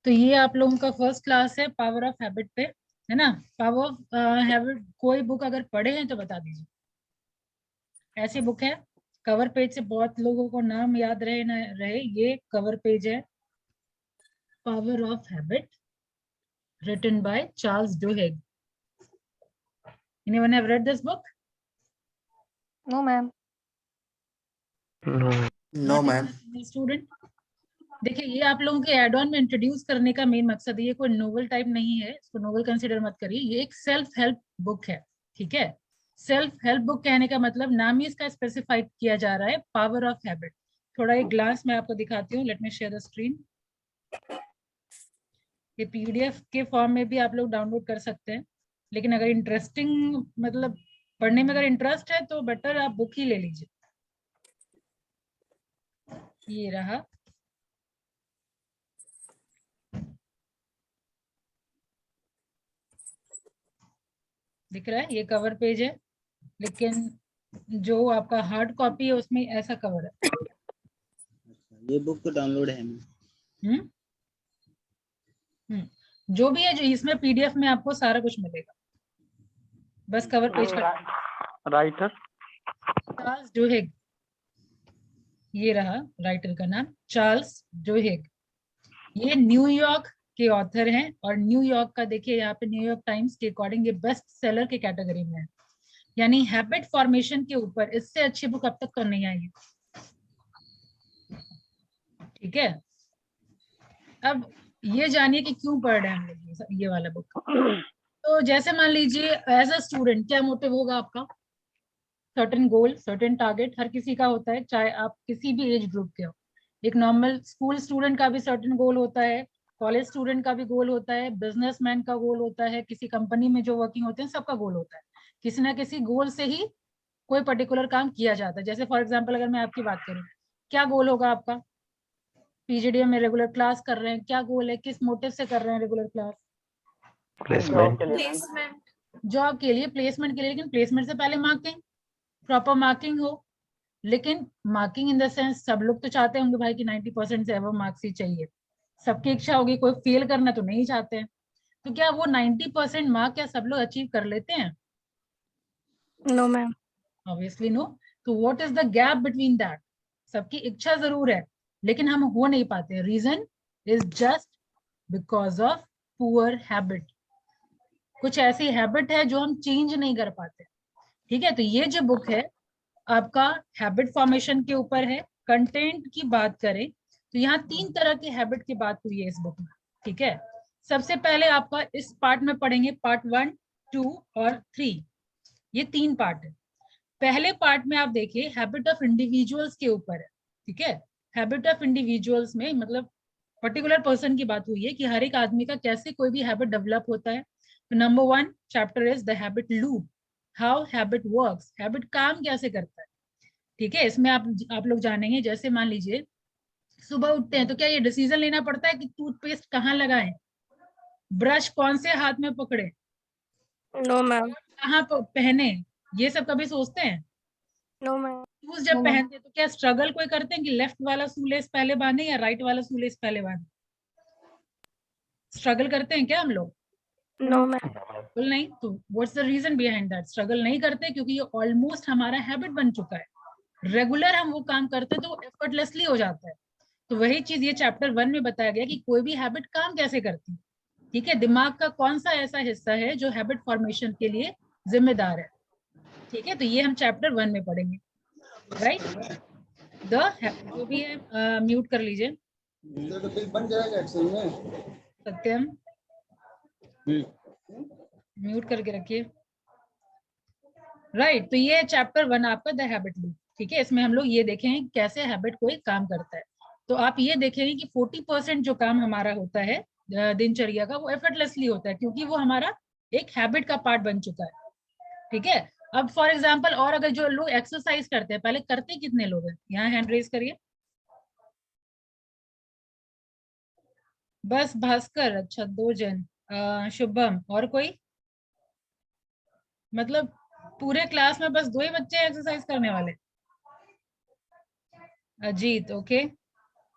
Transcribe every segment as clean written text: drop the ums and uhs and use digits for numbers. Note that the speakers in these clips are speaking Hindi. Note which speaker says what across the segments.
Speaker 1: तो ये आप लोगों का फर्स्ट क्लास है पावर ऑफ हैबिट पे, है ना। पावर ऑफ हैबिट कोई बुक अगर पढ़े हैं तो बता दीजिए। ऐसी बुक है, कवर पेज से बहुत लोगों को नाम याद रहे ना रहे, ये कवर पेज है, power of habit, written by Charles Duhigg. Anyone have read this book?
Speaker 2: No, ma'am.
Speaker 3: No ma'am.
Speaker 1: Student, देखिए ये आप लोगों के एड ऑन में इंट्रोड्यूस करने का मेन मकसद है। ये कोई नोवेल टाइप नहीं है, इसको नोवेल कंसीडर मत करिए। ये एक सेल्फ हेल्प बुक है, ठीक है। सेल्फ हेल्प बुक कहने का मतलब नाम ही इसका स्पेसिफाइड किया जा रहा है, पावर ऑफ हैबिट। थोड़ा एक ग्लास में आपको दिखाती हूँ, let me share the screen. ये पीडीएफ के फॉर्म में भी आप लोग डाउनलोड कर सकते हैं, लेकिन अगर इंटरेस्टिंग मतलब पढ़ने में अगर इंटरेस्ट है तो बेटर आप बुक ही ले लीजिए। ये रहा, दिख रहा है, ये कवर पेज है, लेकिन जो आपका हार्ड कॉपी है उसमें ऐसा कवर है।
Speaker 3: ये बुक तो डाउनलोड है।
Speaker 1: हम्म जो भी है, जो इसमें पीडीएफ में आपको सारा कुछ मिलेगा, बस कवर पेज का।
Speaker 4: राइटर
Speaker 1: चार्ल्स डुहिग, ये रहा राइटर का नाम, चार्ल्स डुहिग। ये न्यूयॉर्क के ऑथर हैं, और न्यूयॉर्क का देखिए यहाँ पे न्यूयॉर्क टाइम्स के अकॉर्डिंग ये बेस्ट सेलर के कैटेगरी में है, यानी हैबिट फॉर्मेशन के ऊपर इससे अच्छी बुक अब तक नहीं आई है, ठीक है। अब ये जानिए कि क्यों पढ़ रहे हैं हम लोग ये वाला बुक। तो जैसे मान लीजिए एज अ स्टूडेंट क्या मोटिव होगा आपका, सर्टेन गोल, सर्टेन टारगेट हर किसी का होता है, चाहे आप किसी भी एज ग्रुप के हो। एक नॉर्मल स्कूल स्टूडेंट का भी सर्टेन गोल होता है, कॉलेज स्टूडेंट का भी गोल होता है, बिजनेसमैन का गोल होता है, किसी कंपनी में जो वर्किंग होते हैं सबका गोल होता है। किसी ना किसी गोल से ही कोई पर्टिकुलर काम किया जाता है। जैसे फॉर एग्जाम्पल अगर मैं आपकी बात करूँ, क्या गोल होगा आपका? पीजीडीएम में रेगुलर क्लास कर रहे हैं, क्या गोल है, किस मोटिव से कर रहे हैं रेगुलर क्लास?
Speaker 4: प्लेसमेंट
Speaker 1: जॉब के लिए, प्लेसमेंट के लिए। लेकिन प्लेसमेंट से पहले मार्किंग, प्रॉपर मार्किंग हो। लेकिन मार्किंग इन द सेंस सब लोग तो चाहते होंगे भाई कि 90% से एवर मार्क्स ही चाहिए, सबकी इच्छा होगी, कोई फेल करना तो नहीं चाहते हैं। तो क्या वो 90% मार्क क्या सब लोग अचीव कर लेते हैं?
Speaker 2: No, ma'am.
Speaker 1: Obviously no. तो what is the gap between that? सबकी इच्छा जरूर है, लेकिन हम हो नहीं पाते। Reason is just because of poor habit. कुछ ऐसी हैबिट है जो हम चेंज नहीं कर पाते, ठीक है। तो ये जो बुक है आपका हैबिट फॉर्मेशन के ऊपर है। कंटेंट की बात करें तो यहाँ 3 तरह की हैबिट की बात हुई है इस बुक में, ठीक है। सबसे पहले आपका इस पार्ट में पढ़ेंगे, पार्ट 1, 2 और 3, ये 3 पार्ट है। पहले पार्ट में आप देखिए हैबिट ऑफ इंडिविजुअल्स के ऊपर है, ठीक है। हैबिट ऑफ इंडिविजुअल्स में मतलब पर्टिकुलर पर्सन की बात हुई है कि हर एक आदमी का कैसे कोई भी हैबिट डेवलप होता है। तो number 1 chapter is the habit loop, how habit works, habit काम कैसे करता है, ठीक है। इसमें आप लोग जानेंगे, जैसे मान लीजिए सुबह उठते हैं तो क्या ये डिसीजन लेना पड़ता है कि टूथपेस्ट कहाँ लगाएं, ब्रश कौन से हाथ में पकड़े,
Speaker 2: No, ma'am.
Speaker 1: कहाँ पहने, ये सब कभी सोचते हैं?
Speaker 2: No, ma'am.
Speaker 1: शूज जब पहनते हैं तो क्या स्ट्रगल कोई करते हैं कि लेफ्ट वाला शूलेस पहले बांधे या राइट वाला शूलेस पहले बांधे? स्ट्रगल करते हैं क्या हम लोग?
Speaker 2: No, ma'am.
Speaker 1: बिल्कुल नहीं। तो what's the reason behind that? Struggle नहीं करते क्योंकि ये ऑलमोस्ट हमारा हैबिट बन चुका है, रेगुलर हम वो काम करते हैं तो एफर्टलेसली हो जाता है। तो वही चीज ये चैप्टर 1 में बताया गया कि कोई भी हैबिट काम कैसे करती है, ठीक है। दिमाग का कौन सा ऐसा हिस्सा है जो हैबिट फॉर्मेशन के लिए जिम्मेदार है, ठीक है। तो ये हम चैप्टर 1 में पढ़ेंगे, राइट। जो भी है म्यूट कर लीजिए
Speaker 3: तो बिल बन जाएगा एक्सेल में।
Speaker 1: सत्यम, म्यूट करके रखिए, राइट। तो ये चैप्टर 1 आपका द हैबिट लूप, ठीक है। इसमें हम लोग ये देखेंगे कैसे हैबिट कोई काम करता है। तो आप ये देखेंगे कि 40% जो काम हमारा होता है दिनचर्या का, वो एफर्टलेसली होता है क्योंकि वो हमारा एक हैबिट का पार्ट बन चुका है, ठीक है। अब फॉर एग्जाम्पल, और अगर जो लोग एक्सरसाइज करते हैं, पहले करते कितने लोग हैं? यहाँ हैंड रेज करिए। बस भास्कर, अच्छा 2 जन। शुभम, और कोई? मतलब पूरे क्लास में बस 2 ही बच्चे एक्सरसाइज करने वाले? अजीत, ओके।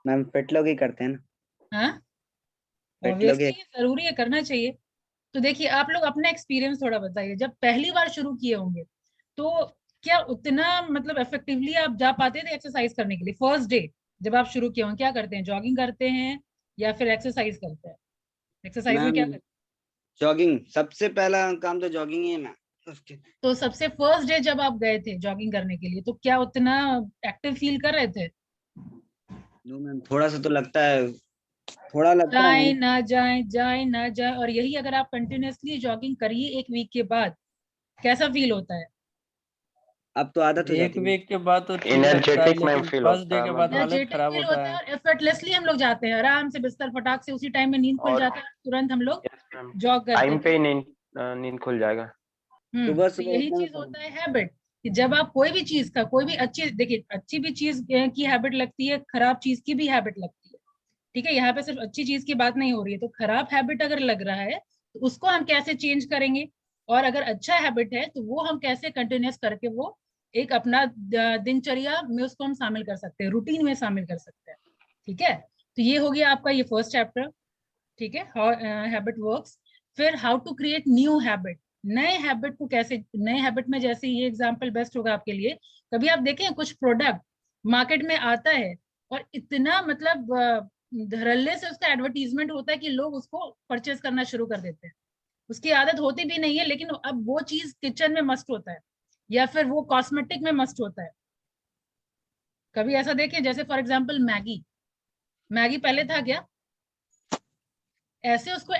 Speaker 5: मैम फिट लोग ही करते हैं ना।
Speaker 1: हाँ ऑब्वियसली जरूरी है, करना चाहिए। तो देखिए आप लोग अपना एक्सपीरियंस थोड़ा बताइए, जब पहली बार शुरू किए होंगे तो क्या उतना मतलब इफेक्टिवली आप जा पाते थे एक्सरसाइज करने के लिए? फर्स्ट डे जब आप शुरू किए होंगे, क्या करते हैं, जॉगिंग करते हैं या फिर एक्सरसाइज करते हैं? एक्सरसाइज में
Speaker 3: मैम
Speaker 1: क्या करते हैं?
Speaker 3: जॉगिंग, सबसे पहला काम तो जॉगिंग ही है मैम।
Speaker 1: तो सबसे फर्स्ट डे जब आप गए थे जॉगिंग करने के लिए, तो क्या उतना एक्टिव फील कर रहे थे?
Speaker 3: नो मैम, थोड़ा सा तो लगता है, थोड़ा लगता है
Speaker 1: जाए
Speaker 3: मैम।
Speaker 1: ना जाए, जाए ना जाए, और यही अगर आप कंटिन्यूअसली जॉगिंग करिए एक वीक के बाद, कैसा फील होता है?
Speaker 3: अब तो आदत हो
Speaker 4: एक
Speaker 3: जाती है।
Speaker 4: वीक के बाद तो ठीक लगता है,
Speaker 5: एनर्जेटिक मैम
Speaker 4: लेकिन
Speaker 5: फील
Speaker 4: फर्स्ट डे
Speaker 5: होता
Speaker 4: के
Speaker 5: है
Speaker 4: बाद
Speaker 5: मतलब।
Speaker 4: हालत
Speaker 1: एनर्जेटिक
Speaker 4: खराब
Speaker 1: फील
Speaker 4: होता
Speaker 1: होता है
Speaker 4: है।
Speaker 1: और एफर्टलेसली हम लोग जाते हैं आराम से, बिस्तर फटाक से उसी टाइम में नींद खुल
Speaker 5: और
Speaker 1: जाता है, तुरंत हम लोग
Speaker 5: यस मैम,
Speaker 1: जॉग करते
Speaker 5: टाइम
Speaker 1: हैं।
Speaker 5: पे ही नींद खुल जाएगा।
Speaker 3: सुबह
Speaker 1: तो
Speaker 3: सुबह
Speaker 1: यही
Speaker 3: उठना
Speaker 1: चीज
Speaker 3: होता
Speaker 1: होता है हैबिट, कि जब आप कोई भी चीज का, कोई भी अच्छी, देखिए अच्छी भी चीज की हैबिट लगती है, खराब चीज की भी हैबिट लगती है, ठीक है? यहाँ पे सिर्फ अच्छी चीज की बात नहीं हो रही है। तो खराब हैबिट अगर लग रहा है तो उसको हम कैसे चेंज करेंगे, और अगर अच्छा हैबिट है तो वो हम कैसे कंटिन्यूस करके वो एक अपना दिनचर्या में उसको हम शामिल कर सकते हैं, रूटीन में शामिल कर सकते हैं, ठीक है? तो ये हो गया आपका ये फर्स्ट चैप्टर, ठीक है, हाउ हैबिट वर्क्स। फिर how to create new habit, नए हैबिट को कैसे, नए हैबिट में जैसे ये एग्जांपल बेस्ट होगा आपके लिए। कभी आप देखें कुछ प्रोडक्ट मार्केट में आता है और इतना मतलब धड़ल्ले से उसका एडवर्टीजमेंट होता है कि लोग उसको परचेज करना शुरू कर देते हैं, उसकी आदत होती भी नहीं है, लेकिन अब वो चीज किचन में मस्ट होता है या फिर वो कॉस्मेटिक में मस्ट होता है। कभी ऐसा देखे, जैसे फॉर एग्जाम्पल मैगी, मैगी पहले था क्या? ऐसे उसको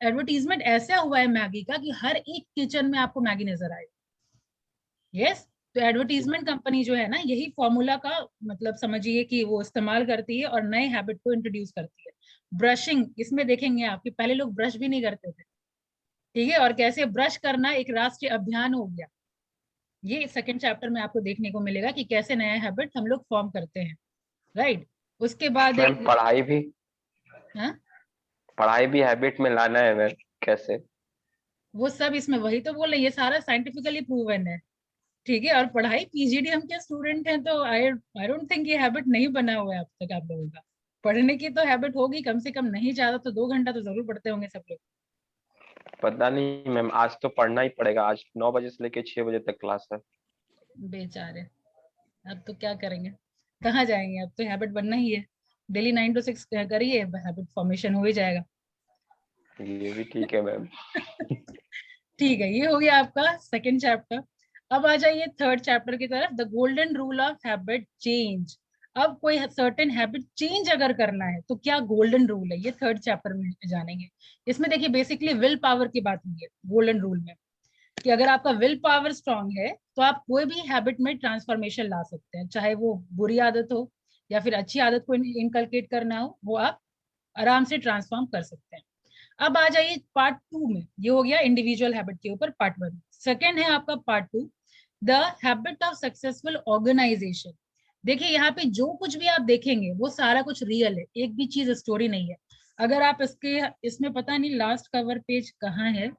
Speaker 1: एडवर्टीजमेंट ऐसा हुआ है मैगी का कि हर एक किचन में आपको मैगी नजर आएगी। यस, तो एडवर्टीजमेंट कंपनी जो है ना, यही फॉर्मूला का मतलब समझिए कि वो इस्तेमाल करती है और नए हैबिट को इंट्रोड्यूस करती है। ब्रशिंग, इसमें देखेंगे आप कि पहले लोग ब्रश भी नहीं करते थे, ठीक है, और कैसे ब्रश करना एक राष्ट्रीय अभियान हो गया। ये सेकंड चैप्टर में आपको देखने को मिलेगा कि कैसे नया हैबिट हम लोग फॉर्म करते हैं, राइट? उसके बाद
Speaker 5: मैम
Speaker 1: हाँ,
Speaker 5: पढ़ाई भी हैबिट में लाना है मैम, कैसे?
Speaker 1: वो सब इसमें, वही तो बोल रहे हैं, ये सारा साइंटिफिकली प्रूवन है, ठीक है? और पढ़ाई, पीजीडी हम के स्टूडेंट हैं तो आई डोंट थिंक ये हैबिट नहीं बना हुआ है अब तक आप लोगों का। पढ़ने की तो हैबिट होगी कम से कम, नहीं ज्यादा तो 2 घंटा तो जरूर पढ़ते होंगे सब लोग।
Speaker 5: पता नहीं मैम, आज तो पढ़ना ही पड़ेगा। आज 9 बजे से लेके 6 बजे तक क्लास है।
Speaker 1: बेचारे, अब तो क्या करेंगे, कहाँ जाएंगे, अब तो हैबिट बनना ही है। डेली 9 to 6 करिए, हैबिट फॉर्मेशन हो ही जाएगा।
Speaker 5: ये भी ठीक है मैम।
Speaker 1: ठीक है, ये हो गया आपका सेकंड चैप्टर। अब आ जाइए थर्ड चैप्टर की तरफ, the golden rule of habit change. अब कोई सर्टेन हैबिट चेंज अगर करना है तो क्या गोल्डन रूल है, ये थर्ड चैप्टर में जानेंगे। इसमें देखिए बेसिकली विल पावर की बात हुई है गोल्डन रूल में, कि अगर आपका विल पावर स्ट्रांग है तो आप कोई भी हैबिट में ट्रांसफॉर्मेशन ला सकते हैं, चाहे वो बुरी आदत हो या फिर अच्छी आदत को इनकलकेट करना हो, वो आप आराम से ट्रांसफॉर्म कर सकते हैं। अब आ जाइए पार्ट 2 में, ये हो गया इंडिविजुअल हैबिट के ऊपर पार्ट 1। सेकेंड है आपका part 2, the habit of successful organization. देखिए यहाँ पे जो कुछ भी आप देखेंगे वो सारा कुछ रियल है, एक भी चीज स्टोरी नहीं है। अगर आप इसमें पता नहीं लास्ट कवर पेज कहाँ है,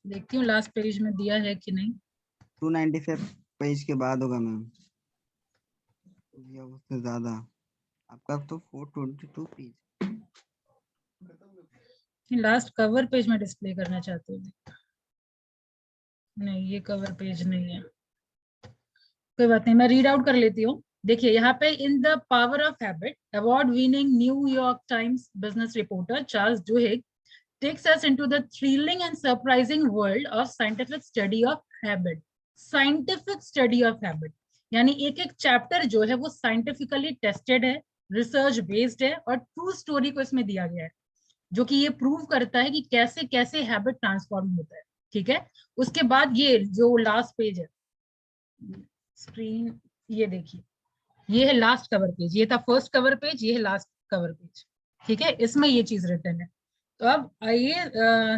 Speaker 1: देखती हूँ लास्ट पेज में दिया है कि नहीं।
Speaker 3: 295 पेज के बाद होगा मैम, या उससे ज्यादा। आपका तो 422 पेज।
Speaker 1: लास्ट कवर पेज में डिस्प्ले करना चाहती हूँ, नहीं ये कवर पेज नहीं है, कोई बात नहीं, मैं रीड आउट कर लेती हूँ। देखिए यहाँ पे, in the power of habit, award winning New York Times business reporter Charles Duhigg takes us into the thrilling and surprising world of scientific study of habit. Scientific study of habit यानी एक एक चैप्टर जो है वो साइंटिफिकली टेस्टेड है, रिसर्च बेस्ड है और ट्रू स्टोरी को इसमें दिया गया है, जो कि ये प्रूव करता है कि कैसे कैसे हैबिट ट्रांसफॉर्म होता है, ठीक है? उसके बाद ये जो लास्ट पेज है स्क्रीन, ये देखिए, ये है लास्ट कवर पेज, ये था फर्स्ट कवर पेज, ये है लास्ट कवर पेज, ठीक है? इसमें ये चीज रिटर्न है। तो अब आइए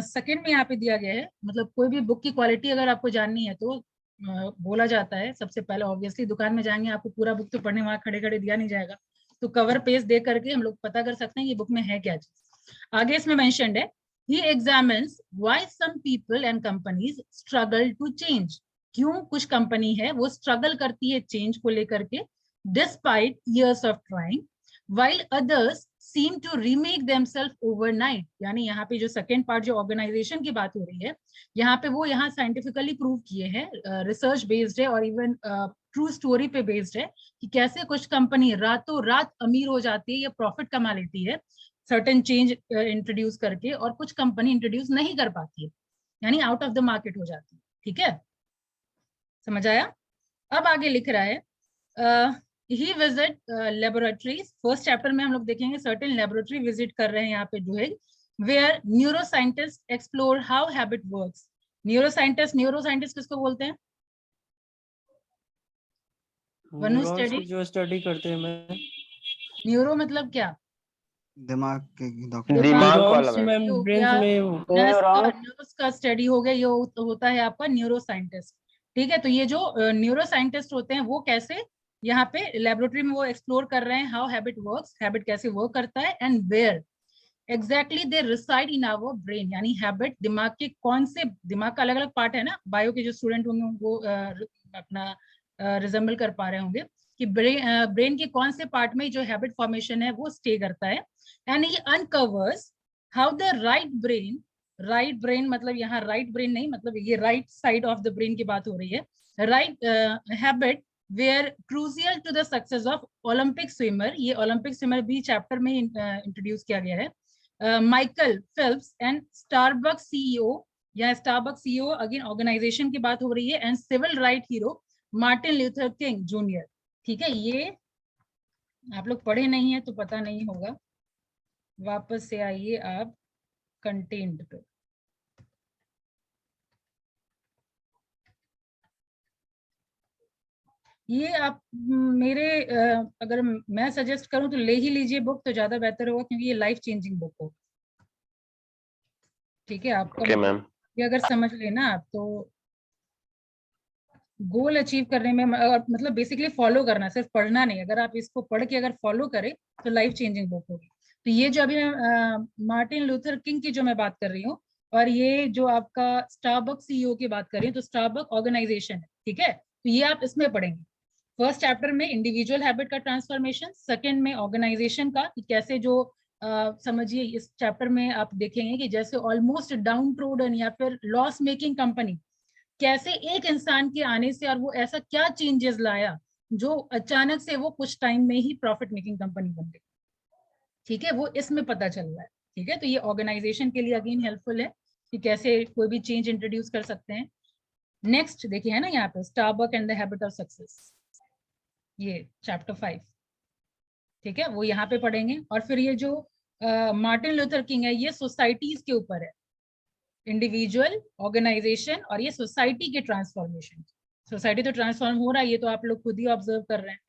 Speaker 1: सेकंड में यहाँ पे दिया गया है, मतलब कोई भी बुक की क्वालिटी अगर आपको जाननी है तो बोला जाता है सबसे पहले ऑब्वियसली दुकान में जाएंगे, आपको पूरा बुक तो पढ़ने वहां खड़े खड़े दिया नहीं जाएगा, तो कवर पेज देख करके हम लोग पता कर सकते हैं ये बुक में है क्या चीज। आगे इसमें मेंशन्ड है, he examines why some people and companies struggle to change. क्यों कुछ कंपनी है वो स्ट्रगल करती है चेंज को लेकर के, despite years of trying. while others seem to remake themselves overnight. यानी यहाँ पे जो सेकेंड पार्ट जो ऑर्गेनाइजेशन की बात हो रही है, यहाँ पे वो यहाँ साइंटिफिकली प्रूव किए हैं, रिसर्च बेस्ड है और इवन ट्रू स्टोरी पे बेस्ड है कि कैसे कुछ कंपनी रातों रात अमीर हो जाती है या प्रॉफिट कमा लेती है सर्टेन चेंज इंट्रोड्यूस करके, और कुछ कंपनी इंट्रोड्यूस नहीं कर पाती है, यानी आउट ऑफ द मार्केट हो जाती है। ठीक है, समझ आया? अब आगे लिख रहा है ही विजिट लेबोरेटरीज। फर्स्ट चैप्टर में हम लोग देखेंगे सर्टेन लेबोरेटरी विजिट कर रहे हैं यहाँ पे जो है, where neuroscientist explore how habit works. Neuroscientist किसको बोलते हैं? वनु
Speaker 4: न्यूरॉन्स
Speaker 1: स्टडी,
Speaker 4: की जो स्टडी करते हैं मैं,
Speaker 1: न्यूरो मतलब क्या?
Speaker 3: दिमाग के डॉक्टर।
Speaker 5: दिमाग वाला
Speaker 4: न्यूरॉन्स
Speaker 5: मैम।
Speaker 4: मैम
Speaker 1: हो
Speaker 4: ब्रेन
Speaker 1: गया,
Speaker 4: में
Speaker 1: नर्व्स का स्टडी हो गया, ये होता है आपका न्यूरो साइंटिस्ट। ठीक है, तो ये जो न्यूरो साइंटिस्ट होते हैं वो कैसे यहाँ पे लेबोरेटरी में वो एक्सप्लोर कर रहे हैं हाउ हैबिट वर्क्स, हैबिट कैसे वर्क करता है, and where exactly they reside in our brain. यानी हैबिट दिमाग के कौन से, दिमाग का अलग अलग पार्ट है ना, बायो के जो स्टूडेंट होंगे उनको अपना रिजेंबल कर पा रहे होंगे कि ब्रेन के कौन से पार्ट में जो हैबिट फॉर्मेशन है वो स्टे करता है। एंड ये uncovers how the right brain मतलब यहाँ राइट ब्रेन नहीं, मतलब ये right side of the brain की बात हो रही है, right habit were crucial to the success of Olympic swimmer. ये ओलंपिक स्विमर भी चैप्टर में इंट्रोड्यूस किया गया है। Michael Phelps and Starbucks CEO, या स्टारबक्स सीईओ अगेन ऑर्गेनाइजेशन की बात हो रही है, and civil right hero Martin Luther King junior. ठीक है, ये आप लोग पढ़े नहीं है तो पता नहीं होगा, वापस से आइए आप कंटेंट पे। ये आप मेरे अगर मैं सजेस्ट करूं तो ले ही लीजिए बुक, तो ज्यादा बेहतर होगा, क्योंकि ये लाइफ चेंजिंग बुक हो। ठीक है, आपका
Speaker 5: ओके मैम।
Speaker 1: ये अगर समझ लेना आप तो गोल अचीव करने में मतलब बेसिकली फॉलो करना, सिर्फ पढ़ना नहीं, अगर आप इसको पढ़ के अगर फॉलो करें तो लाइफ चेंजिंग बुक होगी। तो ये जो अभी मार्टिन लूथर किंग की जो मैं बात कर रही हूँ, और ये जो आपका स्टारबक्स सीईओ की बात कर रही हूँ, तो स्टारबक्स ऑर्गेनाइजेशन है। ठीक है, तो ये आप इसमें पढ़ेंगे। फर्स्ट चैप्टर में इंडिविजुअल हैबिट का ट्रांसफॉर्मेशन, सेकंड में ऑर्गेनाइजेशन का कि कैसे जो समझिए इस चैप्टर में आप देखेंगे कि जैसे ऑलमोस्ट डाउन ट्रोडन या फिर लॉस मेकिंग कंपनी, कैसे एक इंसान के आने से और वो ऐसा क्या चेंजेस लाया जो अचानक से वो कुछ टाइम में ही प्रॉफिट मेकिंग कंपनी बन गई। ठीक है, वो इसमें पता चल रहा है। ठीक है, तो ये ऑर्गेनाइजेशन के लिए अगेन हेल्पफुल है कि कैसे कोई भी चेंज इंट्रोड्यूस कर सकते हैं। नेक्स्ट देखिए है ना यहाँ पे Starbucks and the habit of success, ये चैप्टर 5। ठीक है, वो यहाँ पे पढ़ेंगे। और फिर ये जो मार्टिन लूथर किंग है, ये सोसाइटीज के ऊपर है, इंडिविजुअल, ऑर्गेनाइजेशन और ये सोसाइटी के ट्रांसफॉर्मेशन। सोसाइटी तो ट्रांसफॉर्म हो रहा है, ये तो आप लोग खुद ही ऑब्जर्व कर रहे हैं।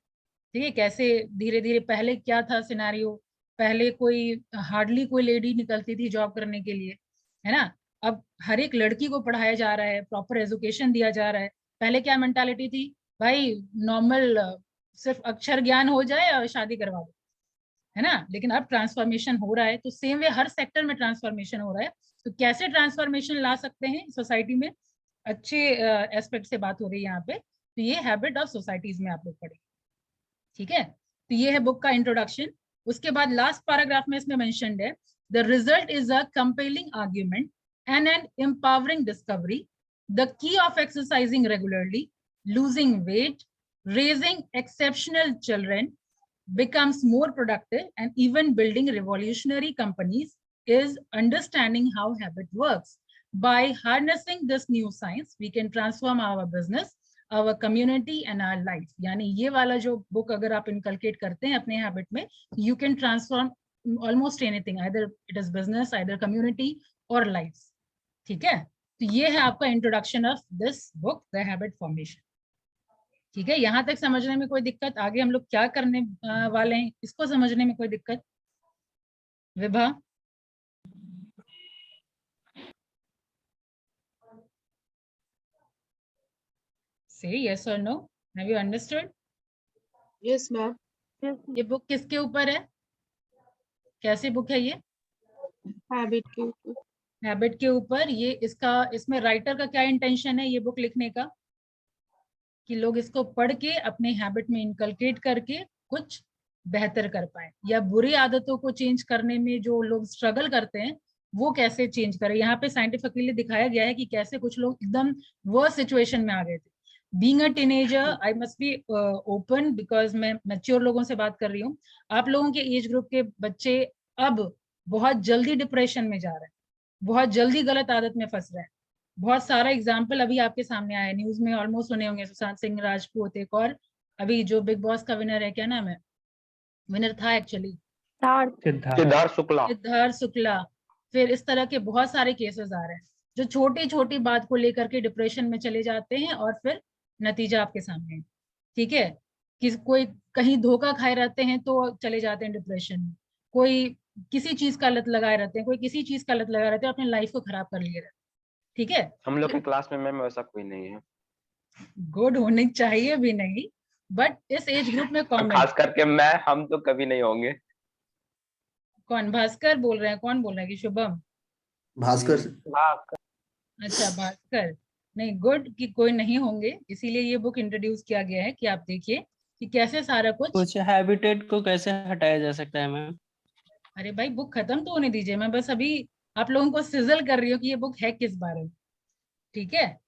Speaker 1: ठीक है, कैसे धीरे धीरे, पहले क्या था सिनेरियो, पहले कोई हार्डली कोई लेडी निकलती थी जॉब करने के लिए, है ना, अब हर एक लड़की को पढ़ाया जा रहा है, प्रॉपर एजुकेशन दिया जा रहा है। पहले क्या मेंटालिटी थी, भाई नॉर्मल सिर्फ अक्षर ज्ञान हो जाए और शादी करवा दो, है ना, लेकिन अब ट्रांसफॉर्मेशन हो रहा है। तो सेम वे हर सेक्टर में ट्रांसफॉर्मेशन हो रहा है। तो कैसे ट्रांसफॉर्मेशन ला सकते हैं सोसाइटी में, अच्छे एस्पेक्ट से बात हो रही है यहाँ पे। तो ये हैबिट ऑफ सोसाइटीज में आप लोग पढ़ेंगे। ठीक है, तो ये है बुक का इंट्रोडक्शन। उसके बाद लास्ट पैराग्राफ में इसमें मेंशन्ड है, the result is a compelling argument and N empowering discovery, the key of exercising regularly, losing weight, raising exceptional children, becomes more productive, and even building revolutionary companies is understanding how habit works. By harnessing this new science, we can transform our business, our community and our life. यानी ये वाला जो बुक अगर आप इनकलकेट करते हैं अपने हैबिट में, you can transform almost anything, either it is business, either community or life. ठीक है, तो ये है आपका introduction of this book, the habit formation. ठीक है, यहाँ तक समझने में कोई दिक्कत? आगे हम लोग क्या करने वाले हैं, इसको समझने में कोई दिक्कत? विभा, से यस और no, have you understood?
Speaker 6: Yes, ma'am.
Speaker 1: ये बुक किसके ऊपर है, कैसी बुक है ये?
Speaker 6: Habit के ऊपर.
Speaker 1: हैबिट के ऊपर। ये इसका, इसमें राइटर का क्या इंटेंशन है ये बुक लिखने का, कि लोग इसको पढ़ के अपने हैबिट में इनकलकेट करके कुछ बेहतर कर पाए, या बुरी आदतों को चेंज करने में जो लोग स्ट्रगल करते हैं वो कैसे चेंज करें। यहाँ पे साइंटिफिकली दिखाया गया है कि कैसे कुछ लोग एकदम वर्स्ट सिचुएशन में आ गए थे। Being a teenager I must be open because मैं मैच्योर लोगों से बात कर रही हूँ। आप लोगों के एज ग्रुप के बच्चे अब बहुत जल्दी डिप्रेशन में जा रहे हैं, बहुत जल्दी गलत आदत में फंस रहे हैं। बहुत सारा एग्जाम्पल अभी आपके सामने आया है, न्यूज में ऑलमोस्ट सुने होंगे। सुशांत सिंह राजपूत, एक और अभी जो बिग बॉस का विनर है, क्या नाम है, विनर था एक्चुअली,
Speaker 5: सिद्धार्थ शुक्ला।
Speaker 1: सिद्धार्थ शुक्ला। फिर इस तरह के बहुत सारे केसेस आ रहे हैं जो छोटी छोटी बात को लेकर के डिप्रेशन में चले जाते हैं और फिर नतीजा आपके सामने है। ठीक है, कि कोई कहीं धोखा खाए रहते हैं तो चले जाते हैं डिप्रेशन में, कोई किसी चीज का लत लगाए रहते हैं, कोई किसी चीज का लत लगाए रहते हैं, अपनी लाइफ को खराब कर लिए रहते हैं। ठीक है,
Speaker 5: हम लोग के क्लास में मैम वैसा कोई नहीं है,
Speaker 1: गुड होनी चाहिए भी नहीं, बट इस एज ग्रुप में कॉमन।
Speaker 5: खास करके मैं, हम तो कभी नहीं होंगे।
Speaker 1: कौन, भास्कर बोल रहे हैं, कौन बोल रहे हैं, कि शुभम?
Speaker 4: भास्कर
Speaker 1: अच्छा भास्कर, नहीं, गुड कि कोई नहीं होंगे, इसीलिए ये बुक इंट्रोड्यूस किया गया है कि आप देखिए कि कैसे सारा कुछ
Speaker 7: हैबिटेट को कैसे हटाया जा सकता है मैम?
Speaker 1: अरे भाई बुक खत्म तो होने दीजिए, मैं बस अभी आप लोगों को सिजल कर रही हूँ कि ये बुक है किस बारे में। ठीक है,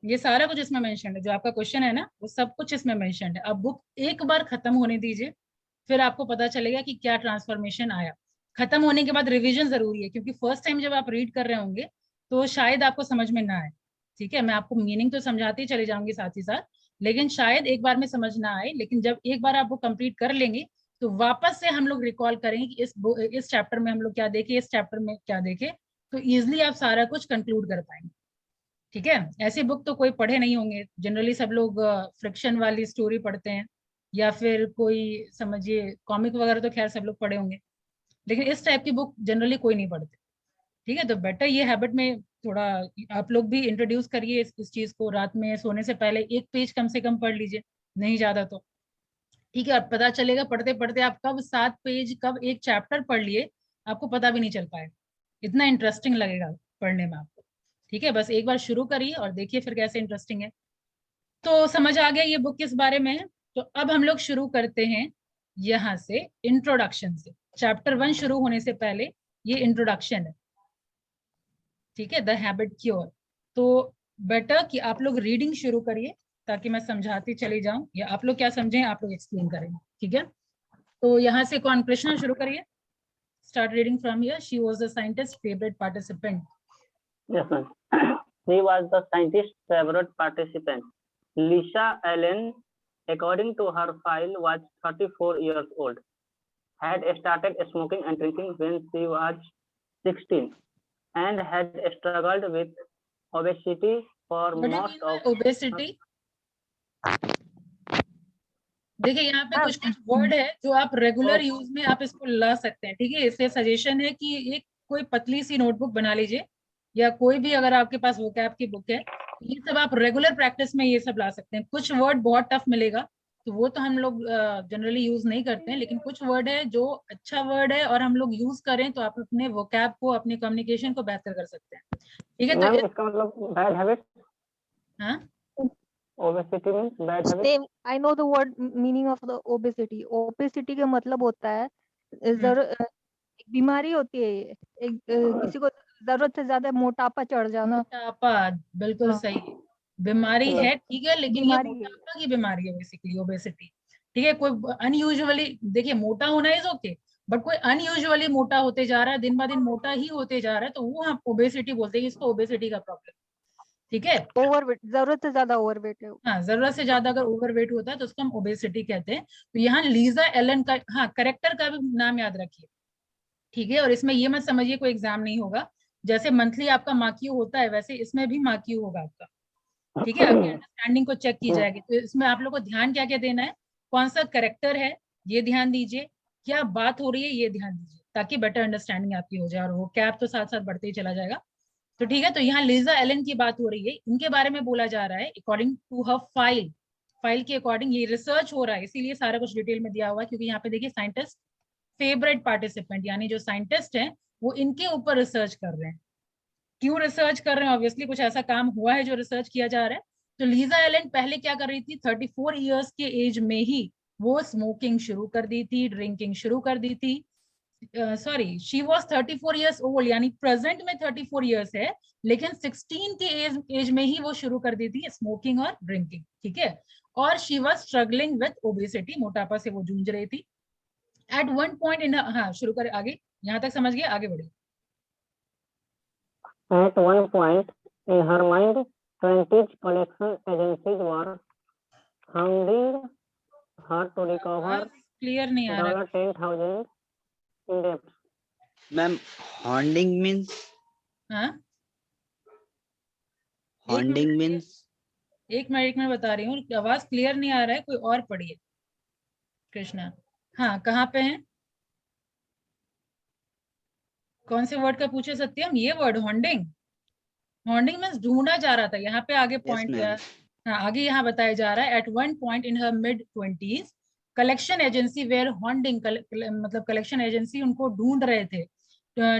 Speaker 1: ये सारा कुछ इसमें मेंशन है, जो आपका क्वेश्चन है ना वो सब कुछ इसमें मेंशन है। अब बुक एक बार खत्म होने दीजिए, फिर आपको पता चलेगा कि क्या ट्रांसफॉर्मेशन आया। खत्म होने के बाद रिवीजन जरूरी है, क्योंकि फर्स्ट टाइम जब आप रीड कर रहे होंगे तो शायद आपको समझ में ना आए। ठीक है, मैं आपको मीनिंग तो समझाती चले जाऊंगी साथ ही साथ, लेकिन शायद एक बार में समझ ना आए। लेकिन जब एक बार आप वो कंप्लीट कर लेंगे तो वापस से हम लोग रिकॉल करेंगे कि इस चैप्टर में हम लोग क्या देखे, इस चैप्टर में क्या देखे, तो इजिली आप सारा कुछ कंक्लूड कर पाएंगे। ठीक है, ऐसी बुक तो कोई पढ़े नहीं होंगे, जनरली सब लोग फ्रिक्शन वाली स्टोरी पढ़ते हैं, या फिर कोई समझिए कॉमिक वगैरह तो खैर सब लोग पढ़े होंगे, लेकिन इस टाइप की बुक जनरली कोई नहीं पढ़ते। ठीक है, तो बेटर ये हैबिट में थोड़ा आप लोग भी इंट्रोड्यूस करिए इस चीज को। रात में सोने से पहले एक पेज कम से कम पढ़ लीजिए, नहीं ज्यादा तो। ठीक है, और पता चलेगा पढ़ते पढ़ते आप कब 7 पेज, कब एक चैप्टर पढ़ लिए, आपको पता भी नहीं चल पाएगा, इतना इंटरेस्टिंग लगेगा पढ़ने में आपको। ठीक है, बस एक बार शुरू करिए और देखिए फिर कैसे इंटरेस्टिंग है। तो समझ आ गया ये बुक किस बारे में है। तो अब हम लोग शुरू करते हैं यहाँ से इंट्रोडक्शन से। चैप्टर 1 शुरू होने से पहले ये इंट्रोडक्शन है। ठीक है, द हैबिट क्योर। तो बेटर कि आप लोग रीडिंग शुरू करिए ताकि मैं समझाती चली जाऊं, या आप लोग क्या समझें आप लोग एक्सप्लेन करेंगे। ठीक है, तो यहाँ से कौन, कृष्णा शुरू करिए। Start reading from here. She was the scientist favourite participant.
Speaker 8: Yes, ma'am. She was the scientist's favorite participant. Lisa Allen, according to her file, was 34 years old. Had started smoking and drinking when she was 16, and had struggled with obesity for most of.
Speaker 1: Obesity, देखिए यहाँ पे कुछ कुछ वर्ड है जो आप रेगुलर यूज में आप इसको ला सकते हैं। ठीक है, इससे सजेशन है कि एक कोई पतली सी नोटबुक बना लीजिए, या कोई भी अगर आपके पास वोकैब की बुक है, ये सब आप रेगुलर प्रैक्टिस में ये सब ला सकते हैं। कुछ वर्ड बहुत टफ मिलेगा तो वो तो हम लोग जनरली यूज नहीं करते हैं, लेकिन कुछ वर्ड है जो अच्छा वर्ड है और हम लोग यूज करें तो आप अपने वोकैब को, अपने कम्युनिकेशन को बेहतर कर सकते हैं। ठीक है,
Speaker 8: Ma'am,
Speaker 1: तो
Speaker 8: इसका मतलब bad habit.
Speaker 1: हाँ,
Speaker 8: Obesity means bad habit.
Speaker 2: Same. I know the word meaning of the obesity. Obesity का मतलब होता है एक बीमारी होती है ये, किसी को जरूरत से ज्यादा मोटापा चढ़ जाना।
Speaker 1: मोटापा, बिल्कुल
Speaker 2: हाँ।
Speaker 1: सही है, बीमारी है। ठीक है, लेकिन ये
Speaker 2: बीमारी है।
Speaker 1: मोटापा की बीमारी है बेसिकली ओबेसिटी। ठीक है, कोई अनयूजुअली, देखिए मोटा होना इज ओके, बट कोई अनयूजुअली मोटा होते जा रहा है, दिन ब दिन मोटा ही होते जा रहा है, तो वो हम ओबेसिटी बोलते हैं, इसको ओबेसिटी का प्रॉब्लम। ठीक है,
Speaker 2: ओवरवेट, जरूरत से ज्यादा ओवरवेट है।
Speaker 1: हाँ, जरूरत से ज्यादा अगर ओवरवेट होता है तो उसको हम ओबेसिटी कहते हैं। तो यहाँ लीजा एलन का, हाँ, करेक्टर का भी नाम याद रखिए। ठीक है, और इसमें ये मत समझिए कोई एग्जाम नहीं होगा, जैसे मंथली आपका मार्क्यू होता है वैसे इसमें भी मार्क्यू होगा आपका। ठीक है, आपकी अंडरस्टैंडिंग को चेक की जाएगी। तो इसमें आप लोग को ध्यान क्या क्या देना है, कौन सा करेक्टर है ये ध्यान दीजिए, क्या बात हो रही है ये ध्यान दीजिए, ताकि बेटर अंडरस्टैंडिंग आपकी हो जाए, और वो कैप तो साथ साथ बढ़ते ही चला जाएगा। तो ठीक है, तो यहाँ लीजा एलन की बात हो रही है, इनके बारे में बोला जा रहा है according to her file. File के अकॉर्डिंग ये रिसर्च हो रहा है, इसीलिए सारा कुछ डिटेल में दिया हुआ है, क्योंकि यहाँ पे देखिए साइंटिस्ट फेवरेट पार्टिसिपेंट, यानी जो साइंटिस्ट हैं वो इनके ऊपर रिसर्च कर रहे हैं। क्यों रिसर्च कर रहे हैं, ऑब्वियसली कुछ ऐसा काम हुआ है जो रिसर्च किया जा रहा है। तो लीजा एलन पहले क्या कर रही थी, 34 इयर्स के एज में ही वो स्मोकिंग शुरू कर दी थी, ड्रिंकिंग शुरू कर दी थी। Sorry, she was 34 years old, यानी प्रेजेंट में 34 ईयर्स है, लेकिन 16 के एज में ही वो शुरू कर दी थी स्मोकिंग और ड्रिंकिंग, ठीक है। और she was struggling with obesity, मोटापा से वो जूझ रही थी। एट वन पॉइंट इन, हाँ शुरू करें आगे, यहाँ तक समझ गए, आगे बढ़े।
Speaker 8: At one point in her mind, 20 collection agencies were hounding her to recover
Speaker 1: clear नहीं आ रहा।
Speaker 8: $10,000 in debt.
Speaker 3: मैम हॉन्डिंग मीन्स,
Speaker 1: हाँ
Speaker 3: हॉन्डिंग मीन्स
Speaker 1: एक मिनट बता रही हूँ, आवाज क्लियर नहीं आ रहा है, कोई और पढ़िए कृष्णा। हाँ कहाँ पे हैं, कौन से वर्ड का पूछे सत्यम? ये वर्ड हॉन्डिंग। हॉन्डिंग मीन्स ढूंढा जा रहा था, यहाँ पे आगे पॉइंट
Speaker 3: ma'am.
Speaker 1: हाँ आगे यहाँ बताया जा रहा है, at one point in her mid 20s collection agency were hounding, मतलब कलेक्शन एजेंसी उनको ढूंढ रहे थे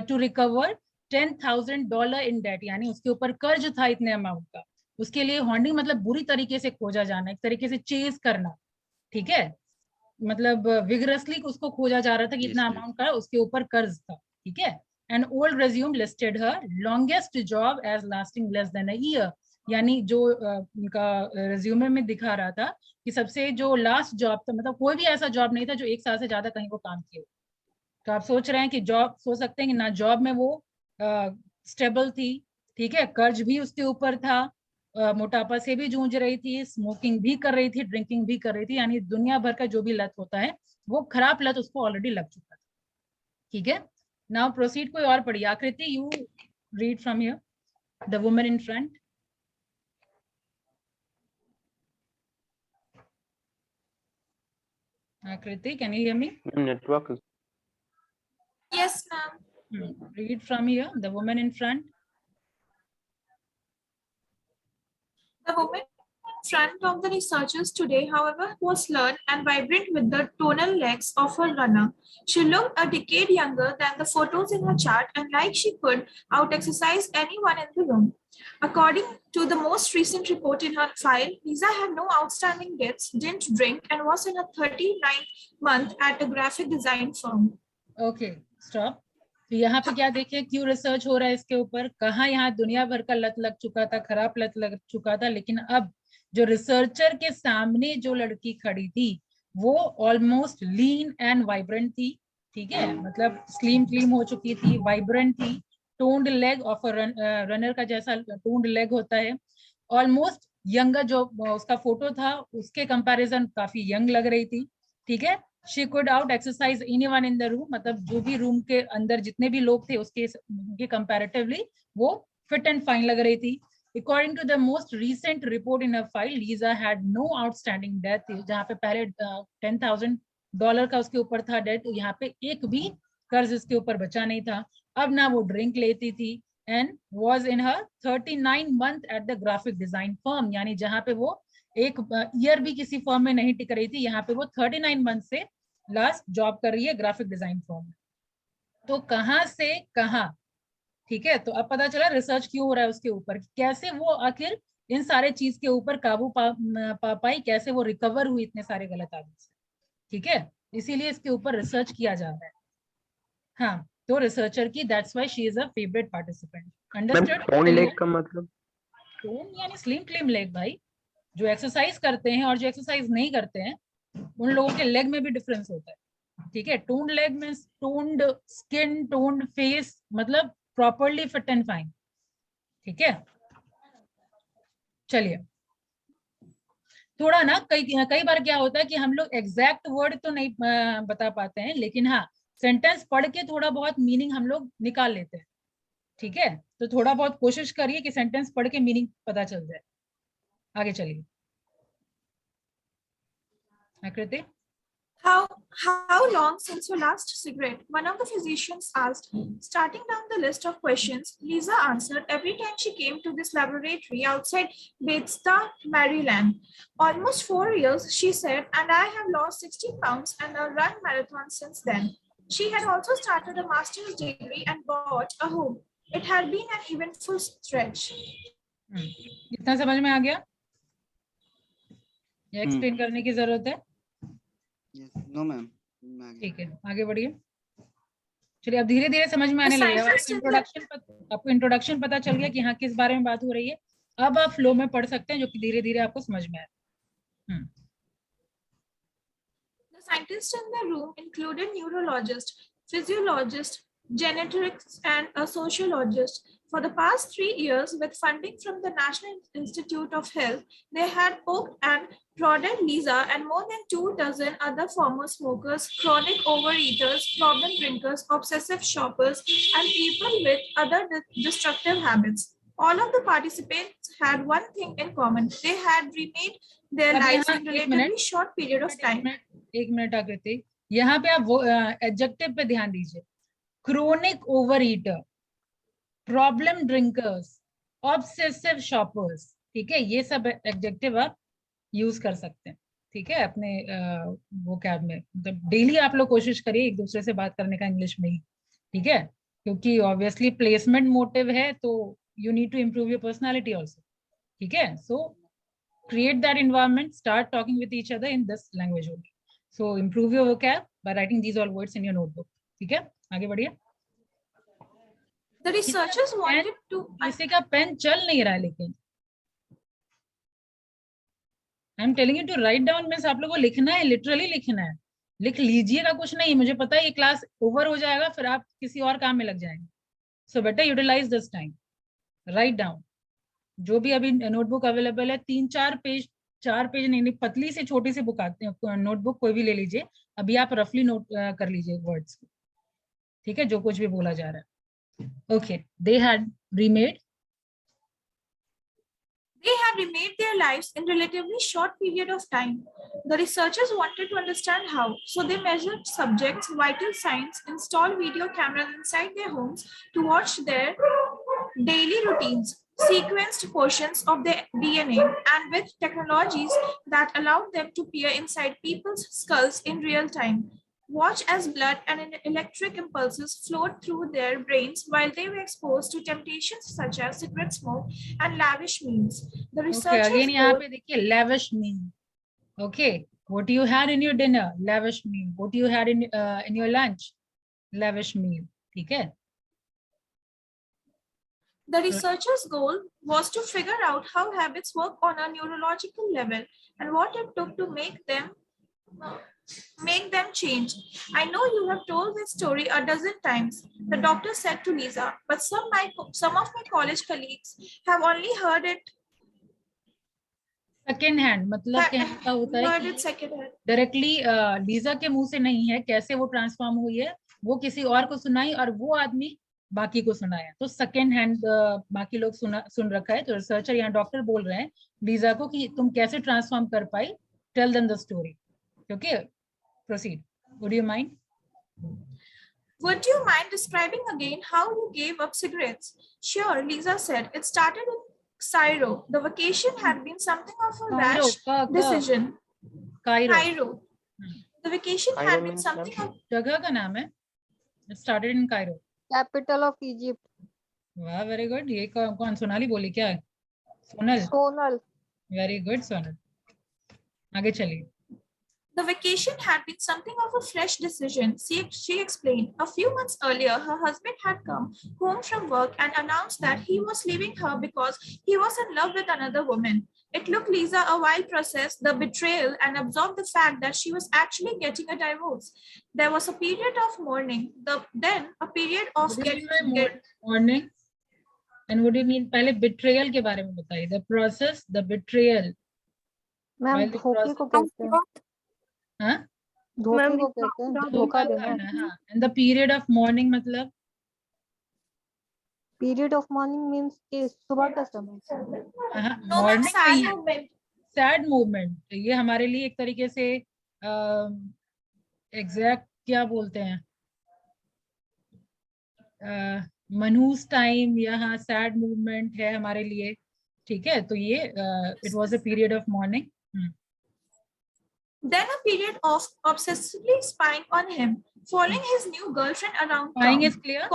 Speaker 1: टू रिकवर $10,000 इन डेट, यानी उसके ऊपर कर्ज था इतने अमाउंट का। उसके लिए हॉन्डिंग मतलब बुरी तरीके से खोजा जाना, एक तरीके से चेज करना, ठीक है, मतलब विगरसली उसको खोजा जा रहा था कि
Speaker 3: Yes,
Speaker 1: इतना
Speaker 3: ma'am.
Speaker 1: अमाउंट का उसके ऊपर कर्ज था, ठीक है। An old resume listed her longest job as lasting less than a year, यानी जो उनका रेज्यूमे में दिखा रहा था कि सबसे जो लास्ट जॉब था, मतलब कोई भी ऐसा जॉब नहीं था जो 1 साल से ज्यादा कहीं वो काम किए। तो आप सोच रहे हैं कि जॉब, सोच सकते हैं कि ना जॉब में वो स्टेबल थी, ठीक है, कर्ज भी उसके ऊपर था, मोटापा से भी जूझ रही थी, स्मोकिंग भी कर रही थी, ड्रिंकिंग भी कर रही थी, यानी दुनिया भर का जो भी लत होता है वो खराब लत उसको ऑलरेडी लग चुका था, ठीक है। नाउ प्रोसीड, कोई और पढ़िए। Aakriti you read from here, the woman in front. Aakriti, can you hear me?
Speaker 5: Network
Speaker 6: Yes, ma'am.
Speaker 1: Read from here, the woman in front.
Speaker 6: The woman in front of the researchers today, however, was lean and vibrant with the tonal legs of her runner. She looked a decade younger than the photos in her chart and like she could out-exercise anyone in the room. According to the most recent report in her file, Lisa had no outstanding debts, didn't drink, and was in her 39th month at a graphic design firm.
Speaker 1: Okay, stop. तो यहाँ पे क्या देखें, क्यों रिसर्च हो रहा है इसके ऊपर, कहाँ यहाँ दुनिया भर का लत लग चुका था, खराब लत लग चुका था, लेकिन अब जो रिसर्चर के सामने जो लड़की खड़ी थी वो ऑलमोस्ट लीन एंड वाइब्रेंट थी, ठीक है, मतलब स्लिम क्लीम हो चुकी थी, वाइब्रेंट थी, टोन्ड लेग ऑफ रनर का जैसा टोन्ड लेग होता है, ऑलमोस्ट यंगर, जो उसका फोटो था उसके कंपैरिजन काफी यंग लग रही थी, ठीक है। She could out exercise anyone in the room, मतलब जो भी रूम के अंदर जितने भी लोग थे उसके कंपैरेटिवली वो फिट एंड फाइन लग रही थी। According to the most recent report in her file, Lisa had no outstanding debt, जहाँ पे पहले $10,000 का उसके ऊपर था डेट, यहाँ पे एक भी कर्ज इसके ऊपर बचा नहीं था। अब ना वो ड्रिंक लेती थी, and was in her 39 month at the graphic design firm, यानी जहाँ पे वो एक ईयर भी किसी फर्म में नहीं टिक रही थी, यहाँ पे वो 39 मंथ से लास्ट जॉब कर रही है ग्राफिक डिजाइन फर्म में। तो कहाँ से कहाँ, ठीक है, तो अब पता चला रिसर्च क्यों हो रहा है उसके ऊपर, कैसे वो आखिर इन सारे चीज के ऊपर काबू पाई, कैसे वो रिकवर हुई इतने सारे गलत आदत से, ठीक है, इसीलिए इसके ऊपर रिसर्च किया जा रहा है। हाँ, तो रिसर्चर की that's why she is a favourite participant. Understood?
Speaker 5: Tone leg का मतलब?
Speaker 1: टोन यानी स्लिम क्लीम लेग भाई, जो एक्सरसाइज करते हैं और जो एक्सरसाइज नहीं करते हैं उन लोगों के लेग में भी डिफरेंस होता है, ठीक है। टोन्ड लेग में टोन्ड स्किन, टोन्ड फेस, मतलब प्रॉपरली फिट एंड फाइन, ठीक है। चलिए, थोड़ा ना कई बार क्या होता है कि हम लोग एग्जैक्ट वर्ड तो नहीं बता पाते हैं, लेकिन हाँ सेंटेंस पढ़ के थोड़ा बहुत मीनिंग हम लोग निकाल लेते हैं, ठीक है। तो थोड़ा बहुत कोशिश करिए कि सेंटेंस पढ़ के मीनिंग पता चल जाए। आगे चलिए आकृति।
Speaker 6: How long since your last cigarette? One of the physicians asked. Starting down the list of questions, Lisa answered every time she came to this laboratory outside Bethesda, Maryland. Almost 4 years, she said, and I have lost 16 pounds and run marathons since then. She had also started a master's degree and bought a home. It had been an eventful stretch.
Speaker 1: इतना समझ में आ गया या एक्सप्लेन करने की जरूरत है?
Speaker 3: Yes. No, ma'am. मैं आ गया।
Speaker 1: ठीक है, आगे बढ़िए। चलिए अब धीरे धीरे समझ में आने
Speaker 6: The
Speaker 1: लगेगा।
Speaker 6: scientist in the-
Speaker 1: आपको इंट्रोडक्शन पता चल गया कि हाँ किस बारे में बात हो रही है। अब आप फ्लो में पढ़ सकते हैं, जो कि धीरे धीरे आपको समझ में आए।
Speaker 6: The scientists in the room included neurologist, physiologist, genetics, and a sociologist. For the past 3 years, with funding from the National Institute of Health, they had poked and prodded Lisa and more than 24 other former smokers, chronic overeaters, problem drinkers, obsessive shoppers, and people with other destructive habits. All of the participants had one thing in common. They had remade their
Speaker 1: अब
Speaker 6: lives
Speaker 1: यहाँ
Speaker 6: in
Speaker 1: एक
Speaker 6: relatively
Speaker 1: minute,
Speaker 6: short period of time.
Speaker 1: एक मिनट आकृति, यहाँ पे आप वो एडजेक्टिव पे ध्यान दीजिए। Chronic over eater, problem drinkers, obsessive shoppers, ठीक है, ये सब एडजेक्टिव आप यूज कर सकते हैं, ठीक है, अपने वोकैब में। मतलब डेली आप लोग कोशिश करिए एक दूसरे से बात करने का इंग्लिश में ही, ठीक है, क्योंकि ऑब्वियसली प्लेसमेंट मोटिव है, तो you need to improve your personality also, ठीक है। सो create that environment, start talking with each other in this language only. So improve your vocab by writing these all words in your notebook. ठीक है, आगे बढ़िए।
Speaker 6: The researchers wanted to
Speaker 1: किसी का पेन चल नहीं रहा है, लेकिन I am telling you to write down, means आप लोगों को लिखना है, लिटरली लिखना है, लिख लीजिएगा कुछ नहीं। मुझे पता है ये क्लास ओवर हो जाएगा, फिर आप किसी और काम में लग जाएंगे। So better utilize this time, write down. जो भी अभी नोटबुक अवेलेबल है, 3-4 पेज, 4 पेज नहीं, पतली से छोटी सी बुक आती है नोटबुक, कोई भी ले लीजिए। अभी आप रफली नोट कर लीजिए वर्ड्स, ठीक है, जो कुछ भी बोला जा रहा है। Okay, they had remade
Speaker 6: their lives in relatively short period of time. The researchers wanted to understand how, so they measured subjects' vital signs, installed video cameras inside their homes to watch their daily routines, sequenced portions of their DNA, and with technologies that allowed them to peer inside people's skulls in real time, watch as blood and electric impulses flowed through their brains while they were exposed to temptations such as cigarette smoke and lavish meals. The
Speaker 1: okay,
Speaker 6: researchers
Speaker 1: again यहाँ पे देखिए lavish meal. Okay, what you had in your dinner, lavish meal. What you had in your lunch, lavish meal. ठीक है।
Speaker 6: The researchers' goal was to figure out how habits work on a neurological level and what it took to make them change. I know you have told this story a dozen times, the doctor said to Lisa, but some of my college colleagues have only heard it
Speaker 1: second hand, मतलब क्या होता है
Speaker 6: heard
Speaker 1: कि
Speaker 6: it secondhand.
Speaker 1: डायरेक्टली लीजा के मुंह से नहीं है, कैसे वो ट्रांसफॉर्म हुई है वो किसी और को सुनाई और वो आदमी बाकी को सुनाया, तो सेकेंड हैंड बाकी लोग सुन रखा है। तो रिसर्चर यहाँ डॉक्टर बोल रहे हैं लीजा को कि तुम कैसे ट्रांसफॉर्म कर पाई, tell them the story. Okay, proceed. Would you mind?
Speaker 6: Would you mind describing again how you gave up cigarettes? Sure, Lisa said. It started in Cairo. The vacation had been something of a rash decision.
Speaker 1: Cairo.
Speaker 6: The vacation
Speaker 5: Cairo
Speaker 6: had been
Speaker 5: means
Speaker 6: something of
Speaker 1: जगह का नाम है। It started in Cairo.
Speaker 2: Capital of Egypt.
Speaker 1: वाह, वेरी गुड। ये कौन सोनाली बोली क्या? सोनल।
Speaker 2: सोनल।
Speaker 1: वेरी गुड सोनल, आगे चलिए।
Speaker 6: The vacation had been something of a fresh decision, she explained. A few months earlier, her husband had come home from work and announced that he was leaving her because he was in love with another woman. It took Lisa a while to process the betrayal and absorb the fact that she was actually getting a divorce. There was a period of mourning, then a period of
Speaker 1: mourning. And what do you mean? पहले betrayal के बारे में बताइए। The process, the betrayal.
Speaker 2: Ma'am धोखे को कहते हैं।
Speaker 1: हाँ?
Speaker 2: धोखे को कहते हैं, धोखा देना।
Speaker 1: हाँ। And the period of mourning मतलब?
Speaker 2: Period of mourning means कि सुबह का समय।
Speaker 1: Morning, sad movement. ये हमारे लिए एक तरीके से एग्जैक्ट क्या बोलते हैं, मनूस टाइम, यहाँ सैड मूवमेंट है हमारे लिए, ठीक है। तो ये it was a period of morning.
Speaker 6: Then a period of obsessively spying on him, following his new girlfriend around town.
Speaker 1: Spying is clear?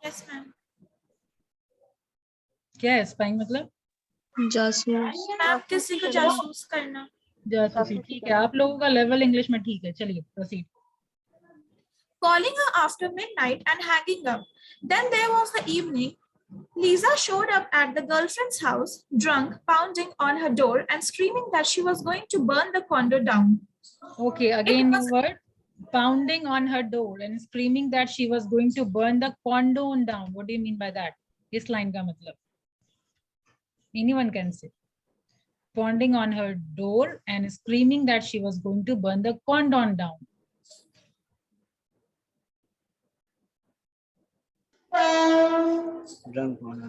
Speaker 6: Yes, ma'am.
Speaker 1: क्या है स्पाइंग मतलब?
Speaker 2: जासूस।
Speaker 6: मैम किसी को जासूस करना।
Speaker 1: जासूसी, ठीक है, आप लोगों का लेवल इंग्लिश में ठीक है, चलिए proceed.
Speaker 6: calling her after midnight and hanging up. Then there was the evening. Lisa showed up at the girlfriend's house, drunk, pounding on her door and screaming that she was going to burn the condo down.
Speaker 1: Okay, again new word, pounding on her door and screaming that she was going to burn the condo down. What do you mean by that? इस line का मतलब, anyone can say. Pounding on her door and screaming that she was going to burn the condo down.
Speaker 3: drunk होना,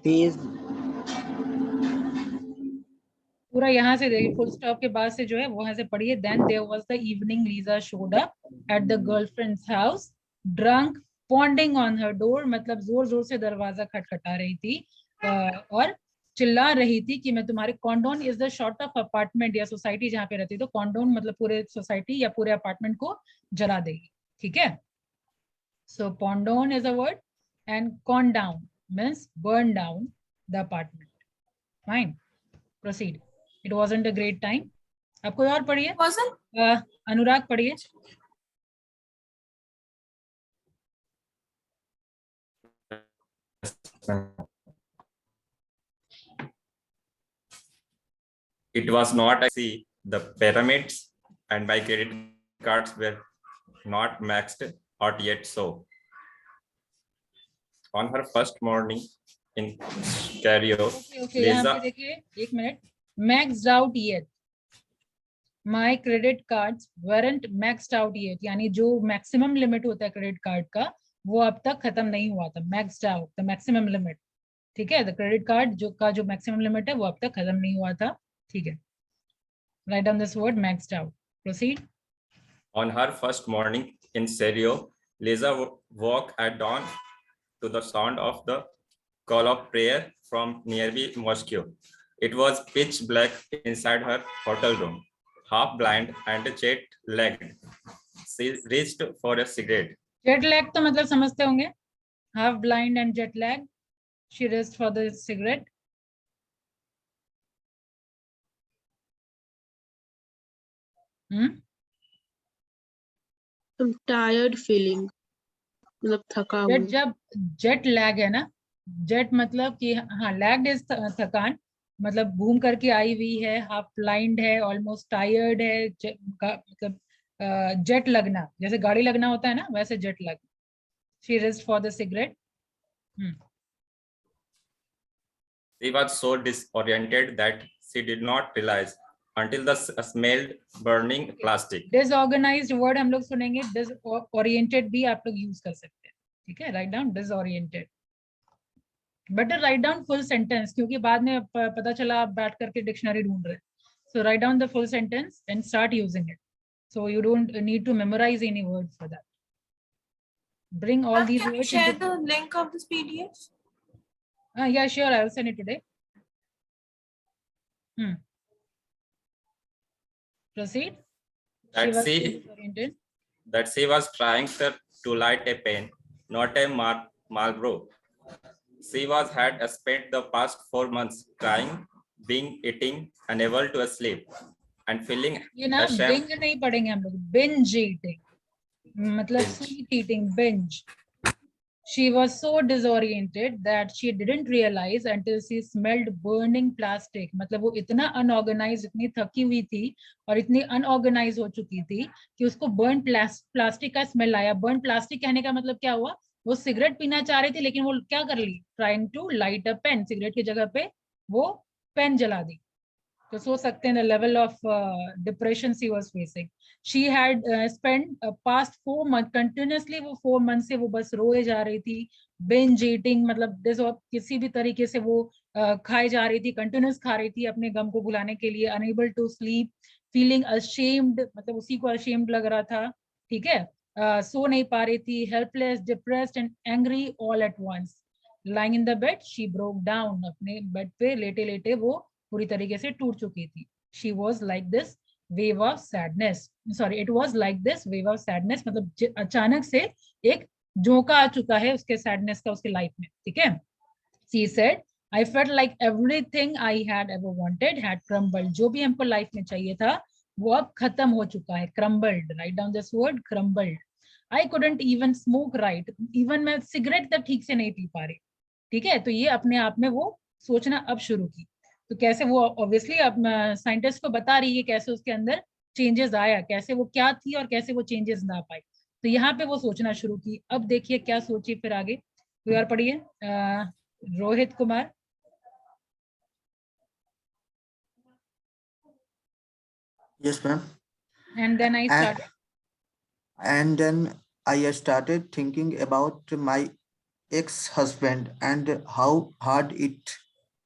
Speaker 3: तेज,
Speaker 1: पूरा यहाँ से देखिए, फुल स्टॉप के बाद से जो है वहां से पढ़िए। Then there was the evening. Lisa showed up at the girlfriend's house, drunk, pounding on her door, मतलब जोर जोर से दरवाजा खटखटा रही थी और चिल्ला रही थी कि मैं तुम्हारे, condone is the short of apartment या सोसाइटी जहाँ पे रहती, तो कॉन्डोन मतलब पूरे सोसाइटी या पूरे अपार्टमेंट को जला देगी, ठीक है। So condone is a word and con down means burn down the apartment. Fine, proceed. It wasn't a great time. अब कोई और पढ़िए, अनुराग पढ़िए।
Speaker 4: It was not see the pyramids and my credit cards were not maxed out yet. So on her first morning in Cairo,
Speaker 1: okay, यहाँ पे देखिए एक minute, maxed out yet, my credit cards weren't maxed out yet, यानी जो मैक्सिमम लिमिट होता है क्रेडिट कार्ड का वो अब तक खत्म नहीं हुआ था। maxed out the maximum limit, ठीक है, द क्रेडिट कार्ड जो मैक्सिमम लिमिट है वो अब तक खत्म नहीं हुआ था, ठीक है। Write down this word maxed out, proceed.
Speaker 4: on her first morning in Cairo, Lisa woke at dawn to the sound of the call of prayer from nearby mosque. It was pitch black inside her hotel room, half blind and jet-lagged. She reached for a cigarette.
Speaker 1: Jet lag तो मतलब समझते होंगे, half blind and jet lag. She reached for the cigarette.
Speaker 9: I'm tired feeling, मतलब थका हूँ।
Speaker 1: जब जेट लैग है ना, जेट मतलब कि हाँ, लैग्ड इज थकान, मतलब घूम करके आई हुई है, हाफ ब्लाइंड है, ऑलमोस्ट टायर्ड है, मतलब जेट लगना, जैसे गाड़ी लगना होता है ना, वैसे जेट लग। She reached for the cigarette.
Speaker 4: She was so disoriented that she did not realize until the smelled burning plastic.
Speaker 1: Disorganised word हम लोग सुनेंगे, डिसओरिएंटेड भी आप लोग यूज कर सकते हैं, ठीक है। Write down disoriented, better write down full sentence, क्योंकि बाद में पता चला आप बैठ करके डिक्शनरी ढूंढ रहे हैं। So write down the full sentence and start using it, so you don't need to memorise any words for that. Bring all these
Speaker 6: Can you
Speaker 1: words
Speaker 6: share
Speaker 1: into...
Speaker 6: the link of this PDF?
Speaker 1: Yeah, sure, I will send it today. Proceed.
Speaker 4: That she was trying to light a pen, not a Marlboro. She had spent the past 4 months crying, being eating, unable to sleep, and feeling ashamed.
Speaker 1: Binge नहीं पढ़ेंगे हम लोग, binge eating, मतलब sweet eating, binge. She was so disoriented that she didn't realize until she smelled burning plastic. मतलब वो इतना unorganized, इतनी थकी हुई थी और इतनी unorganized हो चुकी थी कि उसको burn plastic का smell आया। burn plastic कहने का मतलब क्या हुआ, वो सिगरेट पीना चाह रही थी लेकिन वो क्या कर ली, trying to light a pen, cigarette की जगह पे वो पेन जला दी। तो सोच सकते हैं the level of depression she was facing. She had spent past 4 months continuously, वो 4 months से वो बस रोए जा रही थी। binge eating मतलब किसी भी तरीके से वो खाए जा रही थी, कंटिन्यूस खा रही थी अपने गम को भुलाने के लिए। unable to sleep, feeling ashamed, मतलब उसी को ashamed लग रहा था, ठीक है। सो नहीं पा रही थी, helpless, depressed and angry all at once. lying in the bed, she broke down, अपने बेड पे लेटे लेटे वो पूरी तरीके से टूट चुकी थी। She was like this wave of sadness. Sorry, it was like this wave of sadness, मतलब अचानक से एक झोंका आ चुका है उसके सैडनेस का उसके लाइफ में, ठीक है। She said I felt like everything I had ever wanted had crumbled. जो भी हमको लाइफ में चाहिए था वो अब खत्म हो चुका है. Crumbled. Write down this word, crumbled. I couldn't even smoke right. Even मैं सिगरेट तक ठीक से नहीं पी पा रही. ठीक है, तो ये अपने आप में वो सोचना अब शुरू की. तो कैसे वो ऑब्वियसली अब साइंटिस्ट को बता रही है कैसे उसके अंदर चेंजेस आया, कैसे वो क्या थी और कैसे वो चेंजेस ना पाई. तो यहाँ पे वो सोचना शुरू की. अब देखिए क्या सोची फिर आगे. कोई और पढ़िए. Rohit Kumar.
Speaker 10: Yes, ma'am.
Speaker 1: And then I started.
Speaker 10: And then I started thinking about my ex-husband and how hard it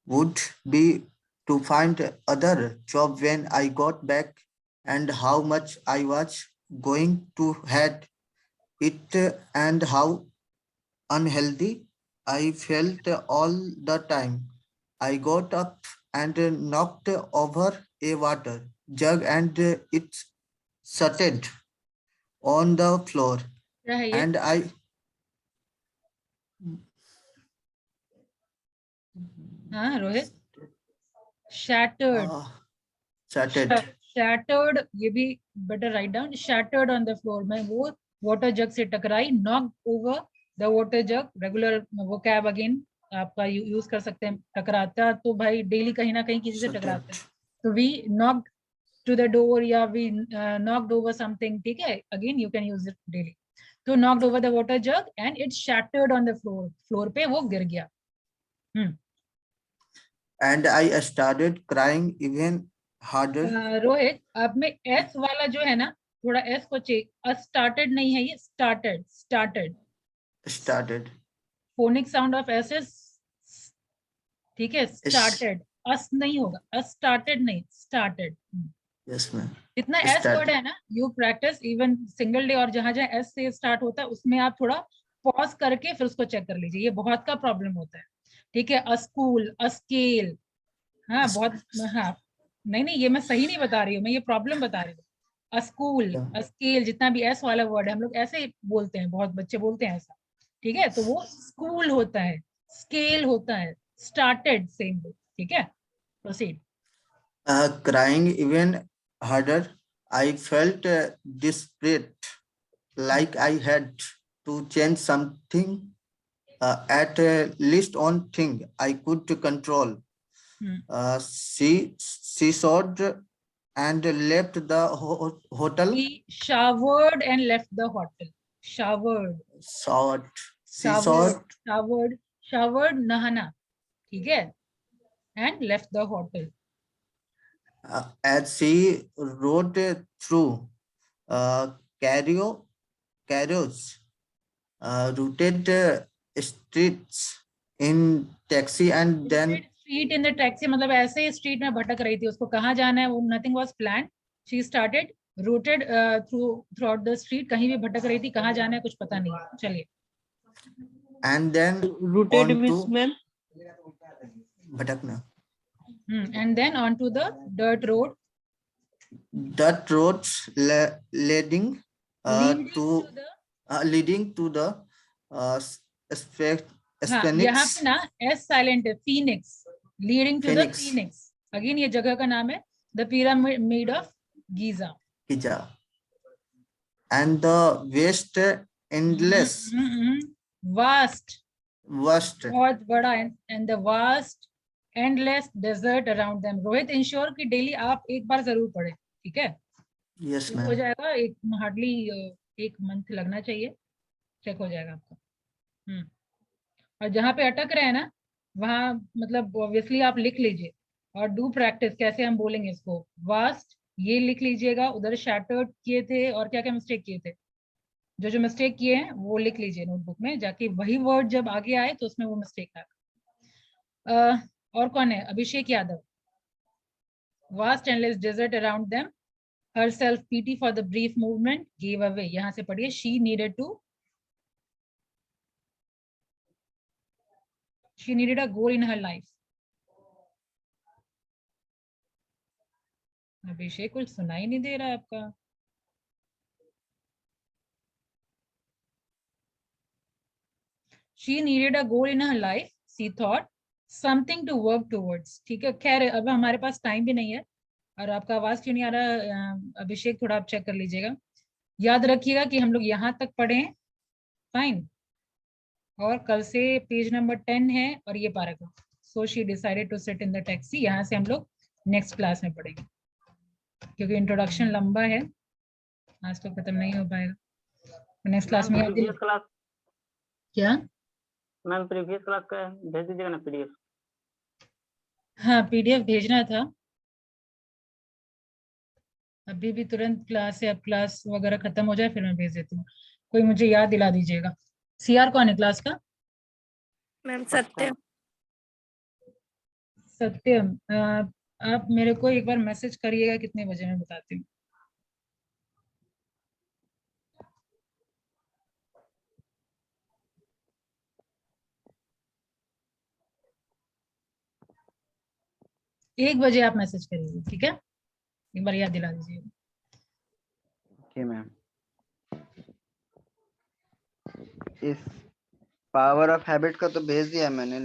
Speaker 10: would be to find other job when I got back, and how much I was going to hate it, and how unhealthy I felt all the time. I got up and knocked over a water jug, and it shattered on the floor.
Speaker 1: क्या है ये?
Speaker 10: And I
Speaker 1: हाँ रोहित. Shattered.
Speaker 10: shattered.
Speaker 1: Shattered. ये भी better write down. Shattered on the floor. मैं वो water jug से टकराई. Knocked over the water jug. Regular vocab again आपका यूज कर सकते हैं. टकराता तो भाई डेली कहीं ना कहीं किसी से टकराते हैं. तो we knocked to the door या we knocked over something. ठीक है, again you can use it daily. तो knocked over the water jug and it shattered on the floor. Floor पे वो गिर गया.
Speaker 10: And I started crying even harder.
Speaker 1: Rohit, अब में एस वाला जो है ना, थोड़ा एस को चेक. स्टार्टेड नहीं है ये, started. Started. Phonic sound of S is, ठीक है, स्टार्टेड. अस नहीं होगा, स्टार्टेड नहीं, स्टार्टेड.
Speaker 10: Yes, ma'am.
Speaker 1: जितना एस वर्ड है ना, you practice even single day, और जहां जहां एस से स्टार्ट होता है उसमें आप थोड़ा पॉज करके फिर उसको चेक कर लीजिए. ये बहुत का प्रॉब्लम होता है. ठीक है, अ स्कूल, अ स्केल. हाँ बहुत. हाँ नहीं नहीं, ये मैं सही नहीं बता रही हूँ, मैं ये प्रॉब्लम बता रही हूँ. अ स्कूल, अ स्केल, जितना भी एस वाला वर्ड है हम लोग ऐसे बोलते हैं, बहुत बच्चे बोलते हैं ऐसा. ठीक है, तो वो स्कूल होता है, स्केल होता है, स्टार्टेड सेम. ठीक है, proceed.
Speaker 10: Crying even harder, I felt desperate, like I had to change something, at least one thing I could control. She showed and left the hotel.
Speaker 1: He showered and left the hotel. Showered. Showered नहाना. ठीक है, and left the hotel.
Speaker 10: As she rode through carriage routed streets in taxi, and then
Speaker 1: Street in the taxi मतलब ऐसे ही स्ट्रीट में भटक रही थी. उसको कहाँ जाना है वो nothing was planned. She started routed throughout the street. कहीं भी भटक रही थी, कहाँ जाना है कुछ पता नहीं. चलिए.
Speaker 10: And then
Speaker 7: Routed with ma'am.
Speaker 10: भटकना.
Speaker 1: And then onto the dirt road.
Speaker 10: Dirt roads leading to the
Speaker 1: यहाँ पे ना एस साइलेंट है. Phoenix. Leading to the
Speaker 10: Phoenix.
Speaker 1: Phoenix. Again ये जगह का नाम है. The Pyramid of Giza.
Speaker 10: And the vast endless.
Speaker 1: Vast.
Speaker 10: बहुत
Speaker 1: बड़ा. And the vast endless desert around them. Rohit, ensure कि डेली आप एक बार जरूर पढ़े. ठीक है.
Speaker 10: Yes,
Speaker 1: हो जाएगा. एक हार्डली एक मंथ लगना चाहिए, चेक हो जाएगा आपका. और जहाँ पे अटक रहे हैं ना वहाँ मतलब ऑब्वियसली आप लिख लीजिए और डू प्रैक्टिस. कैसे हम बोलेंगे इसको. वास्ट ये लिख लीजिएगा. उधर शैटर्ड किए थे और क्या क्या मिस्टेक किए थे. जो मिस्टेक किए हैं वो लिख लीजिए नोटबुक में जाके. वही वर्ड जब आगे आए तो उसमें वो मिस्टेक आएगा. और कौन है. Abhishek Yadav. Vast endless desert around them. herself pity for the brief movement gave away. यहाँ से पढ़िए. she needed a goal in her life. अभिषेक कुछ सुनाई नहीं दे रहा है आपका. She needed a goal in her life. She thought something to work towards, ठीक है। खैर अब हमारे पास टाइम भी नहीं है, और आपका आवाज क्यों नहीं आ रहा अभिषेक, थोड़ा आप चेक कर लीजिएगा। याद रखिएगा कि हम लोग यहाँ तक पढ़े हैं, फाइन, और कल से पेज नंबर 10 है और ये paragraph. So she decided to sit in the taxi, यहाँ से हम लोग नेक्स्ट क्लास में पढ़ेंगे, क्योंकि इंट्रोडक्शन लंबा है, आज तो खत्म नहीं हो पाएगा। नेक्स्ट क्लास में
Speaker 8: प्रीवियस क्लास,
Speaker 1: क्या?
Speaker 8: मैम प्रीवियस क्लास का भेज दीजिएगा ना PDF।
Speaker 1: हाँ PDF भेजना था, अभी भी तुरंत क्लास है, अब क्लास वगैरह खत्म हो जाए फिर मैं भेज देती हूँ। कोई मुझे याद दिला दीजिएगा। CR कौन है क्लास का?
Speaker 9: मैम सत्य।
Speaker 1: सत्यम, आप मेरे को एक बार मैसेज करिएगा कितने बजे, मैं बताती हूँ। एक बजे आप मैसेज करिएगा, ठीक है? एक बार याद दिला दीजिएगा।
Speaker 3: Okay ma'am. इस पावर ऑफ हैबिट का तो भेज दिया मैंने।